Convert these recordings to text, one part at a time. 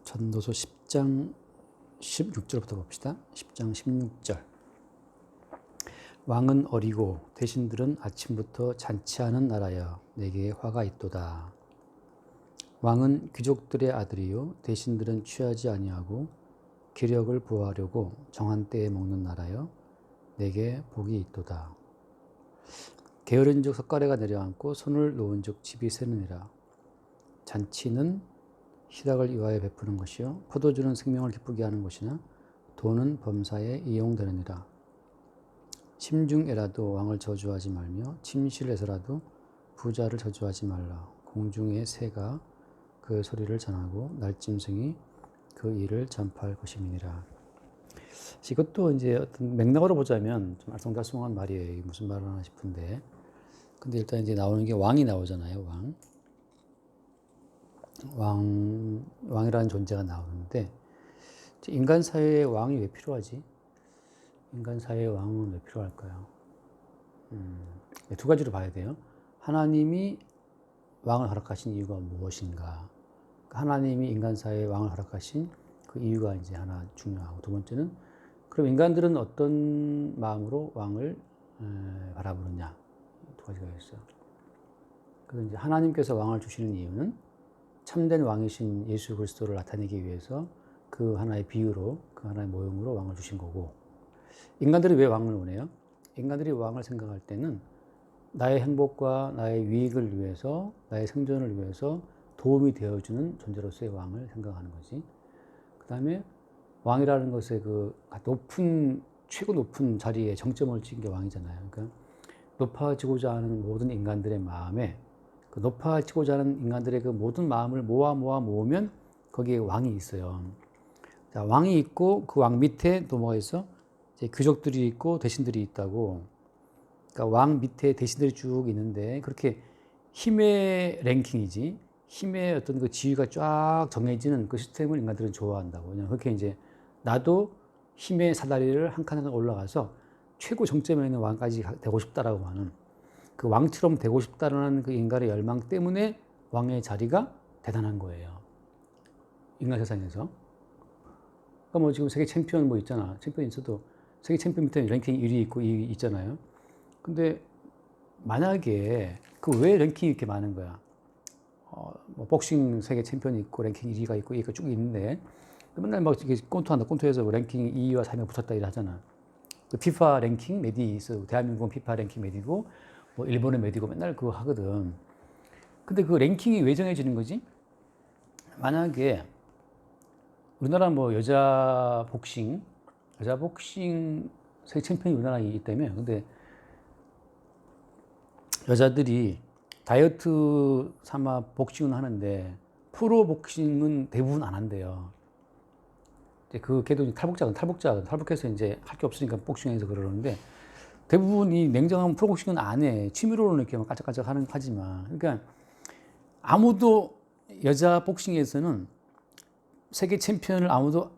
전도서 10장 16절부터 봅시다. 10장 16절. 왕은 어리고 대신들은 아침부터 잔치하는 나라여 내게 화가 있도다. 왕은 귀족들의 아들이요 대신들은 취하지 아니하고 기력을 부하려고 정한 때에 먹는 나라여 내게 복이 있도다. 게으른즉 석가래가 내려앉고 손을 놓은즉 집이 새느니라. 잔치는 희락을 위하여 베푸는 것이요 포도주는 생명을 기쁘게 하는 것이나 돈은 범사에 이용되느니라. 심중에라도 왕을 저주하지 말며 침실에서라도 부자를 저주하지 말라. 공중의 새가 그 소리를 전하고 날짐승이 그 일을 전파할 것임이니라. 이것도 이제 어떤 맥락으로 보자면 좀 알쏭달쏭한 말이에요. 이게 무슨 말을 하나 싶은데, 근데 일단 이제 나오는 게 왕이 나오잖아요. 왕이라는 존재가 나오는데, 인간 사회에 왕이 왜 필요하지? 인간 사회에 왕은 왜 필요할까요? 두 가지로 봐야 돼요. 하나님이 왕을 허락하신 이유가 무엇인가? 하나님이 인간 사회에 왕을 허락하신 그 이유가 이제 하나 중요하고, 두 번째는 그럼 인간들은 어떤 마음으로 왕을 바라보느냐? 두 가지가 있어요. 그래서 이제 하나님께서 왕을 주시는 이유는 참된 왕이신 예수 그리스도를 나타내기 위해서 그 하나의 비유로, 그 하나의 모형으로 왕을 주신 거고, 인간들이 왜 왕을 원해요? 인간들이 왕을 생각할 때는 나의 행복과 나의 유익을 위해서, 나의 생존을 위해서 도움이 되어주는 존재로서의 왕을 생각하는 거지. 그 다음에 왕이라는 것의 그 최고 높은 자리에 정점을 찍은 게 왕이잖아요. 그러니까 높아지고자 하는 모든 인간들의 마음에, 그 높아지고자 하는 인간들의 그 모든 마음을 모으면 거기에 왕이 있어요. 자, 왕이 있고 그 왕 밑에 또 뭐가 있어? 이제 귀족들이 있고 대신들이 있다고. 그러니까 왕 밑에 대신들이 쭉 있는데, 그렇게 힘의 랭킹이지, 힘의 어떤 그 지위가 쫙 정해지는 그 시스템을 인간들은 좋아한다고. 왜냐면 그렇게 이제 나도 힘의 사다리를 한 칸 한 칸 올라가서 최고 정점에 있는 왕까지 되고 싶다라고 하는, 그 왕처럼 되고 싶다라는 그 인간의 열망 때문에 왕의 자리가 대단한 거예요. 인간 세상에서. 그러니까 뭐 지금 세계 챔피언 뭐 있잖아. 챔피언 있어도 세계 챔피언 밑에 랭킹 1위 있고 2위 있잖아요. 근데 만약에 그 왜 랭킹이 이렇게 많은 거야? 뭐 복싱 세계 챔피언이 있고 랭킹 1위가 있고 이게 쭉 있는데, 맨날 막 이렇게 꼰투에서 뭐 랭킹 2위와 3위가 붙었다 이래 하잖아. 피파 랭킹 메디 있어. 대한민국은 피파 랭킹 메디고, 뭐 일본은 메디고 맨날 그거 하거든. 근데 그 랭킹이 왜 정해지는 거지? 만약에 우리나라 뭐 여자 복싱 세계 챔피언이 우리나라에 있다며. 근데 여자들이 다이어트 삼아 복싱은 하는데 프로 복싱은 대부분 안 한대요. 그 걔도 탈북해서 이제 할 게 없으니까 복싱해서 그러는데, 대부분 이 냉정한 프로복싱은 안 해. 취미로는 이렇게 깔짝깔짝 하지만. 그러니까 아무도 여자 복싱에서는 세계 챔피언을 아무도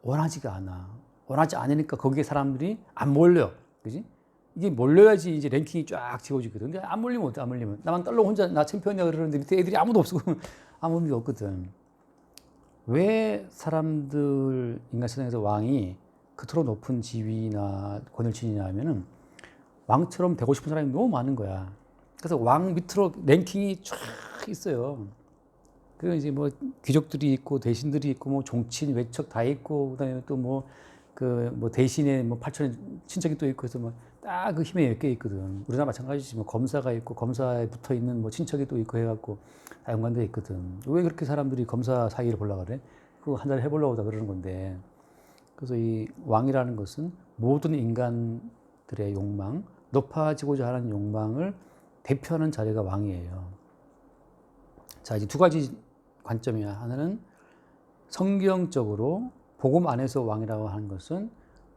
원하지가 않아. 원하지 않으니까 거기에 사람들이 안 몰려. 그지? 이게 몰려야지 이제 랭킹이 쫙 지워지거든. 근데 안 몰리면 어때? 안 몰리면. 나만 딸로 혼자 나 챔피언이야 그러는데 밑에 애들이 아무도 없고 아무 의미가 없거든. 왜 사람들, 인간 세상에서 왕이 그토록 높은 지위나 권을 지니냐 하면은 왕처럼 되고 싶은 사람이 너무 많은 거야. 그래서 왕 밑으로 랭킹이 쫙 있어요. 그 이제 뭐 귀족들이 있고 대신들이 있고 뭐 종친 외척 다 있고, 그다음에 또 뭐 뭐 대신에 뭐 8천의 친척이 또 있고 해서 뭐 딱 그 힘에 엮여 있거든. 우리나라 마찬가지지. 뭐 검사가 있고 검사에 붙어 있는 뭐 친척이 또 있고 해갖고 다 연관돼 있거든. 왜 그렇게 사람들이 검사 사기를 보려고 그래? 그거 한 잔 해보려고 다 그러는 건데. 그래서 이 왕이라는 것은 모든 인간들의 욕망, 높아지고자 하는 욕망을 대표하는 자리가 왕이에요. 자, 이제 두 가지 관점이야. 하나는 성경적으로 복음 안에서 왕이라고 하는 것은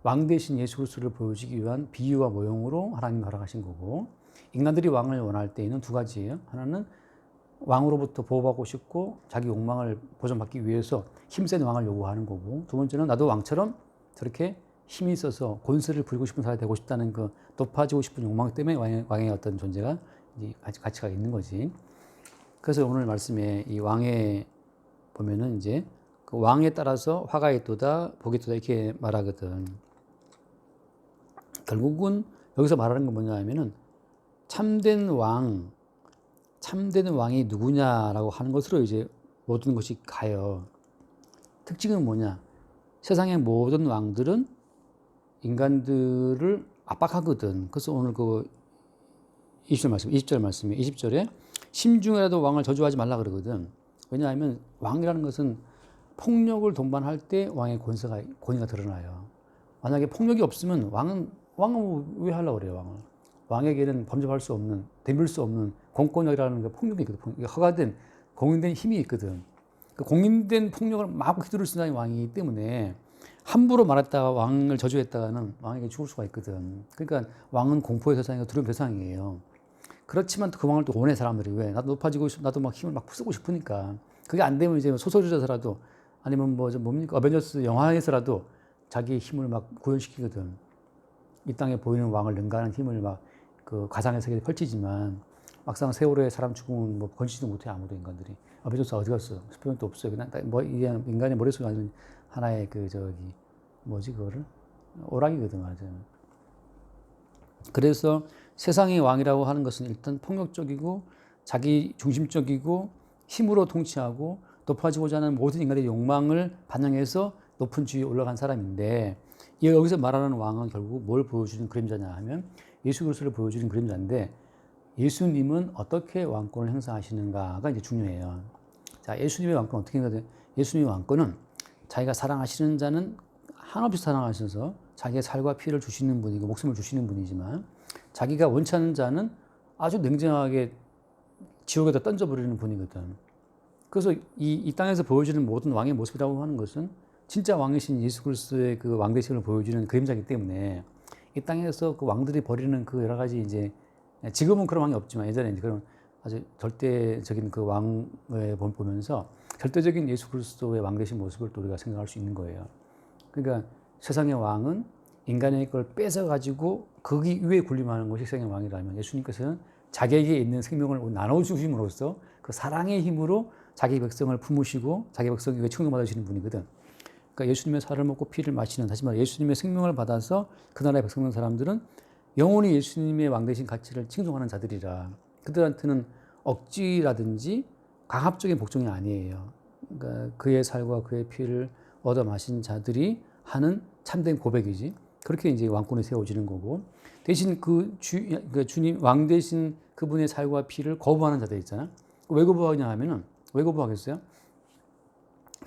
왕 대신 예수 그리스도를 보여주기 위한 비유와 모형으로 하나님이 허락하신 거고, 인간들이 왕을 원할 때에는 두 가지예요. 하나는 왕으로부터 보호받고 싶고 자기 욕망을 보존받기 위해서 힘센 왕을 요구하는 거고, 두 번째는 나도 왕처럼 저렇게 힘이 있어서 권세를 부리고 싶은 사람이 되고 싶다는 그 높아지고 싶은 욕망 때문에 왕의 어떤 존재가 이제 가치가 있는 거지. 그래서 오늘 말씀에 이 왕에 보면은 이제 그 왕에 따라서 화가 있도다, 복이 있도다 이렇게 말하거든. 결국은 여기서 말하는 건 뭐냐 하면은 참된 왕이 누구냐라고 하는 것으로 이제 모든 것이 가요. 특징은 뭐냐? 세상의 모든 왕들은 인간들을 압박하거든. 그래서 오늘 그 20절 말씀에 20절에 심중에라도 왕을 저주하지 말라 그러거든. 왜냐하면 왕이라는 것은 폭력을 동반할 때 왕의 권위가 드러나요. 만약에 폭력이 없으면 왕은 왜 하려고 그래요, 왕을. 왕에게는 범접할 수 없는, 덤빌 수 없는 공권력이라는 그 폭력이 있거든. 허가된, 공인된 힘이 있거든. 그 공인된 폭력을 막 휘두를 수 있는 왕이기 때문에 함부로 말했다가 왕을 저주했다가는 왕에게 죽을 수가 있거든. 그러니까 왕은 공포의 대상이고 두려움 대상이에요. 그렇지만 그 왕을 또 원해, 사람들이. 왜? 나도 높아지고 싶고, 나도 막 힘을 막 쓰고 싶으니까. 그게 안 되면 이제 소설에서라도 아니면 뭡니까? 어벤져스 영화에서라도 자기 힘을 막 구현시키거든. 이 땅에 보이는 왕을 능가하는 힘을 막 그 가상의 세계에 펼치지만 막상 세월호에 사람 죽으면 뭐 건지도 못해, 아무도 인간들이. 어벤져스 어디 갔어? 스피드도 없어요. 그냥 뭐 이게 인간의 머릿속에 아주 하나의 그 그거를 오락이거든, 맞아요. 그래서 세상의 왕이라고 하는 것은 일단 폭력적이고 자기 중심적이고 힘으로 통치하고 높아지고자 하는 모든 인간의 욕망을 반영해서 높은 지위에 올라간 사람인데, 여기서 말하는 왕은 결국 뭘 보여주는 그림자냐 하면 예수 그리스도를 보여주는 그림자인데, 예수님은 어떻게 왕권을 행사하시는가가 이제 중요해요. 자, 예수님의 왕권은 어떻게 행사돼요? 예수님의 왕권은 자기가 사랑하시는 자는 한없이 사랑하셔서 자기의 살과 피를 주시는 분이고 목숨을 주시는 분이지만, 자기가 원치 않는 자는 아주 냉정하게 지옥에다 던져버리는 분이거든. 그래서 이 땅에서 보여주는 모든 왕의 모습이라고 하는 것은 진짜 왕이신 예수 그리스도의 그 왕대심을 보여주는 그림자이기 때문에, 이 땅에서 그 왕들이 벌이는 그 여러 가지 이제, 지금은 그런 왕이 없지만 예전에 이제 그런 아주 절대적인 그 왕을 보면서 절대적인 예수 그리스도의 왕되신 모습을 또 우리가 생각할 수 있는 거예요. 그러니까 세상의 왕은 인간의 걸 뺏어가지고 거기 위에 군림하는 것이 세상의 왕이라면, 예수님께서는 자기에게 있는 생명을 나눠주심으로써 그 사랑의 힘으로 자기 백성을 품으시고 자기 백성 위에 충성받으시는 분이거든. 그러니까 예수님의 살을 먹고 피를 마시는, 다시 말해 예수님의 생명을 받아서 그 나라에 백성된 사람들은 영원히 예수님의 왕되신 가치를 칭송하는 자들이라, 그들한테는 억지라든지 강압적인 복종이 아니에요. 그러니까 그의 살과 그의 피를 얻어 마신 자들이 하는 참된 고백이지. 그렇게 이제 왕권이 세워지는 거고, 대신 주님 왕 되신 그분의 살과 피를 거부하는 자들 있잖아. 왜 거부하냐 하면은, 왜 거부하겠어요?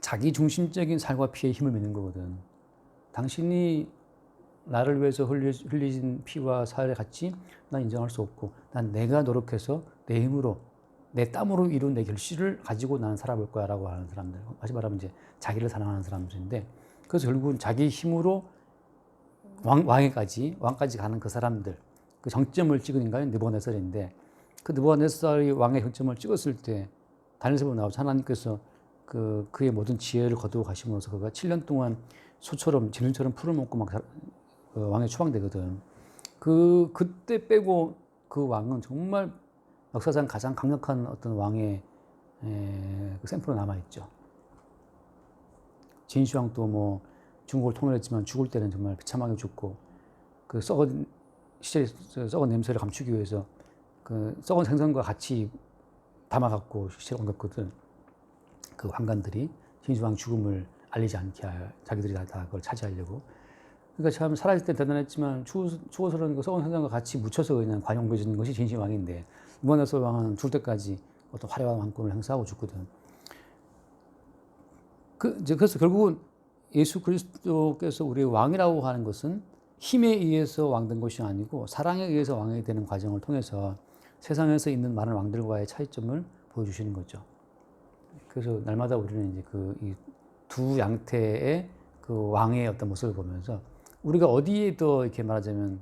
자기 중심적인 살과 피에 힘을 믿는 거거든. 당신이 나를 위해서 흘리신 피와 살의 가치 난 인정할 수 없고, 난 내가 노력해서 내 힘으로 내 땀으로 이룬 내 결실을 가지고 나는 살아볼 거야 라고 하는 사람들, 다시 말하면 이제 자기를 사랑하는 사람들인데, 그래서 결국은 자기 힘으로 왕까지 가는 그 사람들, 그 정점을 찍은 인간이 느부갓네살인데, 그 느부갓네살이 왕의 정점을 찍었을 때 다니엘서에 나오죠. 하나님께서 그의 모든 지혜를 거두어 가심으로써 그가 7년 동안 소처럼 진흙처럼 풀을 먹고 막 왕에 추방되거든. 그때 빼고 그 왕은 정말 역사상 가장 강력한 어떤 왕의 그 샘플로 남아있죠. 진시황도 뭐 중국을 통일했지만 죽을 때는 정말 비참하게 죽고, 그 썩은 냄새를 감추기 위해서 그 썩은 생선과 같이 담아갖고 시체를 옮겼거든. 그 환관들이 진시황 죽음을 알리지 않게 하여 자기들이 다 그걸 차지하려고. 그러니까 참 살아있을 때 대단했지만 죽어서는 그 썩은 생선과 같이 묻혀서 그냥 관에 옮겨지는 것이 진시황인데, 느부갓네살 왕은 죽을 때까지 어떤 화려한 왕권을 행사하고 죽거든. 그래서 결국은 예수 그리스도께서 우리의 왕이라고 하는 것은 힘에 의해서 왕된 것이 아니고 사랑에 의해서 왕이 되는 과정을 통해서 세상에서 있는 많은 왕들과의 차이점을 보여주시는 거죠. 그래서 날마다 우리는 이제 이 두 양태의 그 왕의 어떤 모습을 보면서 우리가 어디에 더 이렇게 말하자면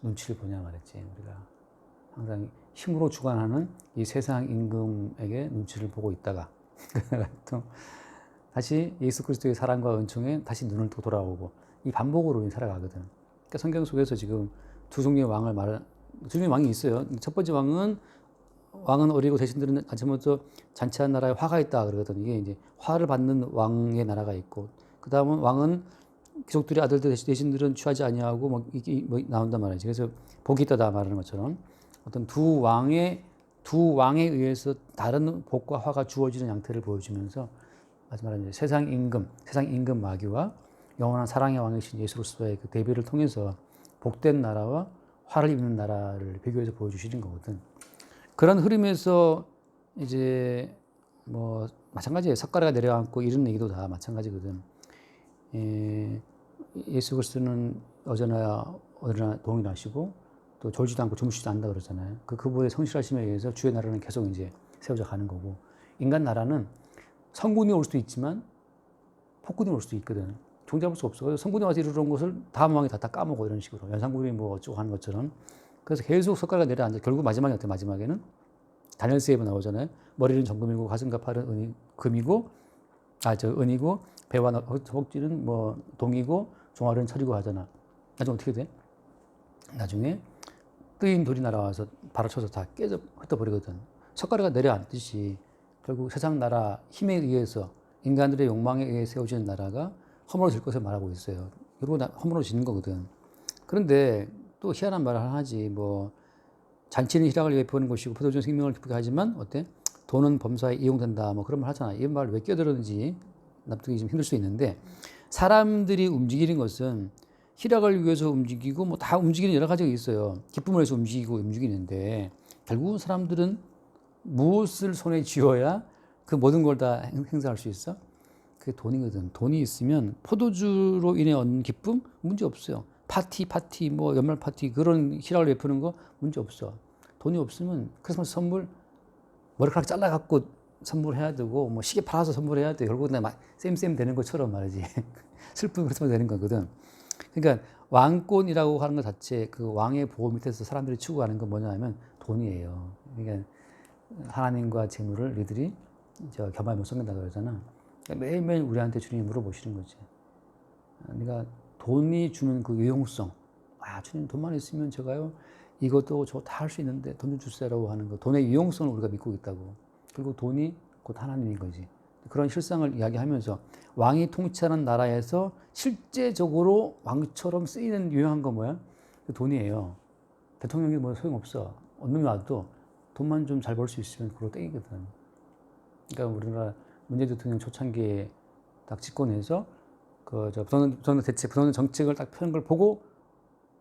눈치를 보냐 말했지. 우리가 항상 힘으로 주관하는 이 세상 임금에게 눈치를 보고 있다가 또 다시 예수 그리스도의 사랑과 은총에 다시 눈을 또 돌아오고, 이 반복으로 살아가거든. 그러니까 성경 속에서 지금 두 종류의 왕이 있어요. 첫 번째 왕은 왕은 어리고 대신들은 아침부터 잔치한 나라에 화가 있다 그러거든. 이게 이제 화를 받는 왕의 나라가 있고, 그 다음은 왕은 귀족들의 아들들 대신들은 취하지 아니하고 뭐 이게 뭐 나온단 말이지. 그래서 복이 있다다 말하는 것처럼 어떤 두 왕에 의해서 다른 복과 화가 주어지는 양태를 보여주면서 말하는 세상 임금 마귀와 영원한 사랑의 왕이신 예수 그리스도의 그 대비를 통해서 복된 나라와 화를 입는 나라를 비교해서 보여주시는 거거든. 그런 흐름에서 이제 뭐 마찬가지예요. 석가래가 내려앉고 이런 얘기도 다 마찬가지거든. 예수 그리스도는 어제나 동일하시고 또 졸지도 않고 주무시지도 않는다 그러잖아요. 그분의 성실하심에 의해서 주의 나라는 계속 이제 세워져 가는 거고, 인간 나라는 성군이 올 수도 있지만 폭군이 올 수도 있거든. 종잡을 수 없어. 그래서 성군이 와서 이루는 것을 다음 왕이 다 까먹고 이런 식으로 연산군이 뭐 어쩌고 하는 것처럼. 그래서 계속 석가래가 내려앉아. 결국 마지막에 어때? 마지막에는 다니엘 세이브 나오잖아요. 머리는 정금이고 가슴과 팔은 금이고 은이고 배와 허벅지는 뭐 동이고 종아리는 철이고 하잖아. 나중에 어떻게 돼? 나중에 뜨인 돌이 날아와서 발아쳐서 다 깨져 흩어버리거든. 석가래가 내려앉듯이 결국 세상 나라 힘에 의해서 인간들의 욕망에 의해 세워진 나라가 허물어질 것을 말하고 있어요. 결국 허물어지는 거거든. 그런데 또 희한한 말을 하나 하지. 뭐 잔치는 희락을 위해 베푸는 것이고 포도주는 생명을 기쁘게 하지만 어때? 돈은 범사에 이용된다. 뭐 그런 말 하잖아. 이 말 왜 끼어들었는지 납득이 좀 힘들 수 있는데, 사람들이 움직이는 것은 희락을 위해서 움직이고 뭐 다 움직이는 여러 가지가 있어요. 기쁨을 위해서 움직이고 움직이는데 결국은 사람들은 무엇을 손에 쥐어야 그 모든 걸 다 행사할 수 있어? 그게 돈이거든. 돈이 있으면 포도주로 인해 얻는 기쁨 문제 없어요. 파티 뭐 연말 파티 그런 희락을 베푸는 거 문제 없어. 돈이 없으면 크리스마스 선물 머리카락 잘라갖고 선물해야 되고 뭐 시계 팔아서 선물해야 돼. 결국은 막 쌤 되는 것처럼 말이지. 슬픈 크리스마스 되는 거거든. 그러니까 왕권이라고 하는 것 자체, 그 왕의 보호 밑에서 사람들이 추구하는 건 뭐냐면 돈이에요. 그러니까 하나님과 재물을 너희들이 겸하에 못 섞는다고 그러잖아. 그러니까 매일매일 우리한테 주님이 물어보시는 거지. 네가 돈이 주는 그 유용성. 주님 돈만 있으면 제가요 이것도 저 다 할 수 있는데 돈 좀 주세요라고 하는 거. 돈의 유용성을 우리가 믿고 있다고. 그리고 돈이 곧 하나님인 거지. 그런 실상을 이야기하면서 왕이 통치하는 나라에서 실제적으로 왕처럼 쓰이는 유용한 거 뭐야? 돈이에요. 대통령이 뭐 소용없어. 어느 놈이 와도 돈만 좀 잘 벌 수 있으면 그걸로 땡이거든. 그러니까 우리나라 문재인 대통령 초창기에 딱 집권해서 부동산 정책을 딱 펴는 걸 보고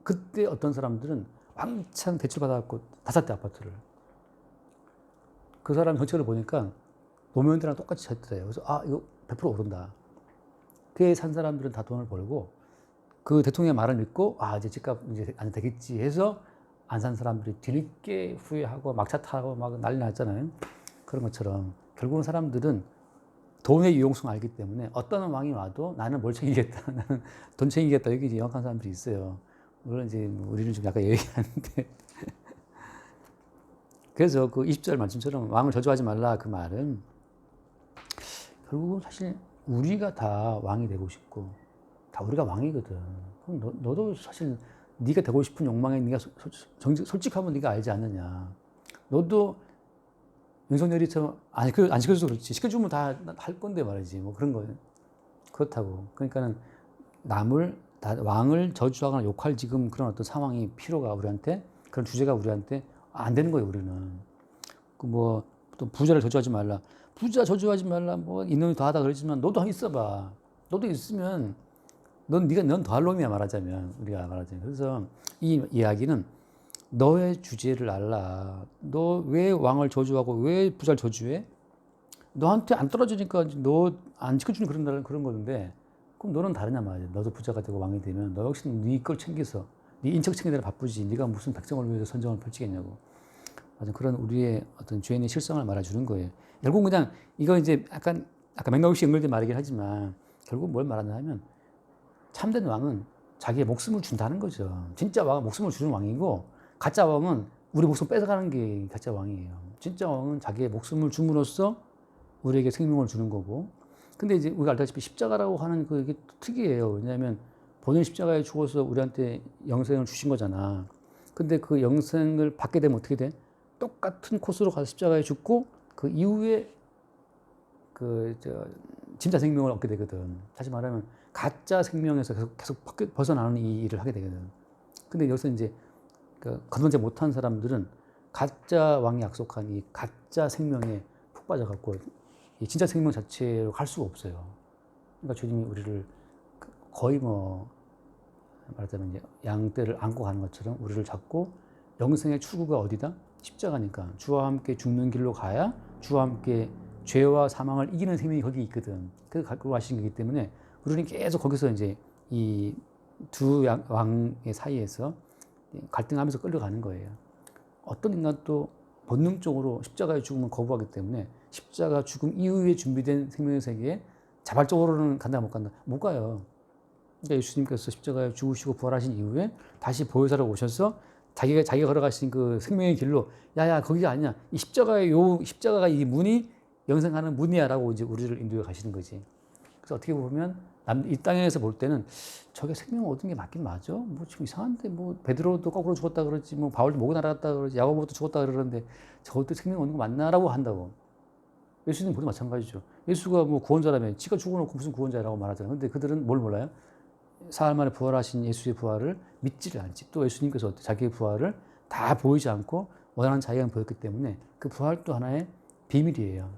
그때 어떤 사람들은 왕창 대출 받아갖고 다 샀대, 아파트를. 그 사람 정책을 보니까 노무현들이랑 똑같이 했대요. 그래서 이거 100% 오른다. 그에 산 사람들은 다 돈을 벌고 그 대통령의 말을 믿고 이제 집값 이제 안 되겠지 해서 안 산 사람들이 뒤늦게 후회하고 막차 타고 막 난리 났잖아요. 그런 것처럼 결국은 사람들은 돈의 유용성을 알기 때문에 어떤 왕이 와도 나는 뭘 챙기겠다, 나는 돈 챙기겠다, 여기 이제 영악한 사람들이 있어요. 물론 이제 우리는 좀 약간 얘기하는데. 그래서 그 20절 말씀처럼 왕을 저주하지 말라 그 말은 결국은 사실 우리가 다 왕이 되고 싶고 다 우리가 왕이거든. 그럼 너도 사실 네가 되고 싶은 욕망에 네가 솔직하면 네가 알지 않느냐. 너도 윤석열이처럼 안 시켜줘서 그렇지. 시켜주면 다 할 건데 말이지. 뭐 그런 거예요. 그렇다고. 그러니까는 왕을 저주하거나 욕할 지금 그런 어떤 상황이 필요가 우리한테, 그런 주제가 우리한테 안 되는 거예요, 우리는. 또 부자를 저주하지 말라. 부자 저주하지 말라. 뭐 이놈이 더하다 그러지만 너도 있어봐. 너도 있으면 넌 더할 놈이야 말하자면. 우리가 말하자면. 그래서 이 이야기는 너의 주제를 알라. 너 왜 왕을 저주하고 왜 부자를 저주해? 너한테 안 떨어지니까 너 안 지켜주는 그런 건데, 그럼 너는 다르냐 말이야. 너도 부자가 되고 왕이 되면 너 역시 네 걸 챙겨서 네 인척 챙기느라 바쁘지. 네가 무슨 백성을 위해서 선정을 펼치겠냐고. 맞아. 그런 우리의 어떤 죄인의 실상을 말해주는 거예요. 결국 그냥 이거 이제 약간 아까 맥락 없이 연결된 말이긴 하지만 결국 뭘 말하냐 하면 참된 왕은 자기의 목숨을 준다는 거죠. 진짜 왕은 목숨을 주는 왕이고 가짜 왕은 우리 목숨 뺏어가는 게 가짜 왕이에요. 진짜 왕은 자기의 목숨을 줌으로써 우리에게 생명을 주는 거고. 근데 이제 우리가 알다시피 십자가라고 하는 그게 특이해요. 왜냐하면 본인 십자가에 죽어서 우리한테 영생을 주신 거잖아. 근데 그 영생을 받게 되면 어떻게 돼? 똑같은 코스로 가서 십자가에 죽고 그 이후에 진짜 생명을 얻게 되거든. 다시 말하면 가짜 생명에서 계속 벗어나는 이 일을 하게 되거든. 근데 여기서 이제 거듭나지 못한 사람들은 가짜 왕이 약속한 이 가짜 생명에 푹 빠져갖고 이 진짜 생명 자체로 갈 수가 없어요. 그러니까 주님이 우리를 거의 말하자면 이제 양떼를 안고 가는 것처럼 우리를 잡고 영생의 출구가 어디다? 십자가니까 주와 함께 죽는 길로 가야 주와 함께 죄와 사망을 이기는 생명이 거기 있거든. 그래서 갖고 가신 거기 때문에 우리는 계속 거기서 이제 이 두 왕의 사이에서 갈등하면서 끌려가는 거예요. 어떤 인간도 본능적으로 십자가의 죽음을 거부하기 때문에 십자가 죽음 이후에 준비된 생명의 세계에 자발적으로는 간다 못 간다? 못 가요. 그러니까 예수님께서 십자가에 죽으시고 부활하신 이후에 다시 보혜사로 오셔서 자기가 걸어가신 그 생명의 길로 야야 거기가 아니야. 이 십자가가 이 문이 영생하는 문이야라고 이제 우리를 인도해 가시는 거지. 그래서 어떻게 보면 이 땅에서 볼 때는 저게 생명 얻은 게 맞긴 맞아. 뭐 지금 이상한데 뭐 베드로도 거꾸로 죽었다 그러지, 뭐 바울도 목이 날아갔다 그러지, 야고보도 죽었다 그러는데 저것도 생명 얻는 거 맞나라고 한다고. 예수님 모두 마찬가지죠. 예수가 뭐 구원자라면 지가 죽어놓고 무슨 구원자라고 말하잖아요. 근데 그들은 뭘 몰라요? 사흘 만에 부활하신 예수의 부활을 믿지를 않지. 또 예수님께서 자기의 부활을 다 보이지 않고 원하는 자기가 보였기 때문에 그 부활도 하나의 비밀이에요.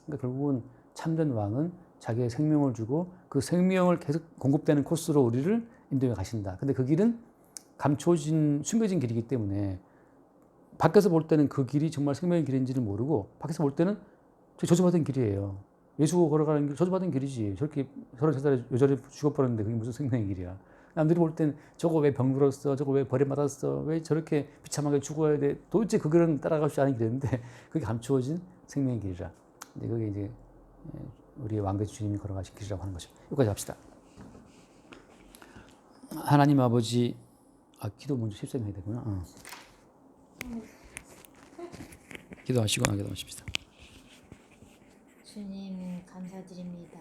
그러니까 결국은 참된 왕은 자기의 생명을 주고 그 생명을 계속 공급되는 코스로 우리를 인도해 가신다. 근데 그 길은 감춰진, 숨겨진 길이기 때문에 밖에서 볼 때는 그 길이 정말 생명의 길인지를 모르고 밖에서 볼 때는 저주받은 길이에요. 예수가 걸어가는 길, 저주받은 길이지. 저렇게 33살에 여자를 죽어버렸는데 그게 무슨 생명의 길이야. 남들이 볼 땐 저거 왜 병들었어? 저거 왜 버림받았어? 왜 저렇게 비참하게 죽어야 돼? 도대체 그 길은 따라갈 수 않은 길인데 그게 감추어진 생명의 길이라. 근데 그게 이제 우리 왕대 주님이 걸어가신 길이라고 하는 거죠. 여기까지 합시다. 하나님 아버지, 기도 먼저 실수해야 되구나. 기도하시고 기도하십시다. 주님 감사드립니다.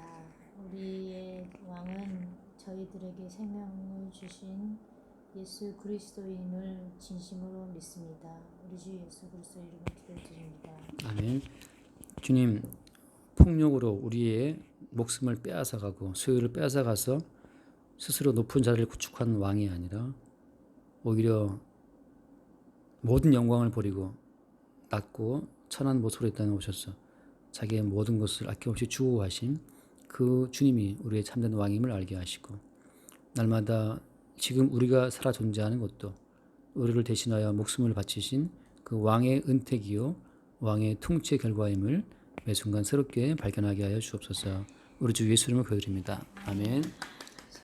우리의 왕은 저희들에게 생명을 주신 예수 그리스도인을 진심으로 믿습니다. 우리 주 예수 그리스도 이름으로 기도드립니다. 아멘. 주님, 폭력으로 우리의 목숨을 빼앗아가고 소유를 빼앗아가서 스스로 높은 자리를 구축한 왕이 아니라 오히려 모든 영광을 버리고 낮고 천한 모습으로 이 땅에 오셔서 자기의 모든 것을 아낌없이 주고 하신 그 주님이 우리의 참된 왕임을 알게 하시고 날마다 지금 우리가 살아 존재하는 것도 우리를 대신하여 목숨을 바치신 그 왕의 은택이요 왕의 통치의 결과임을 매 순간 새롭게 발견하게 하여 주옵소서. 우리 주 예수 이름으로 기도드립니다. 아멘.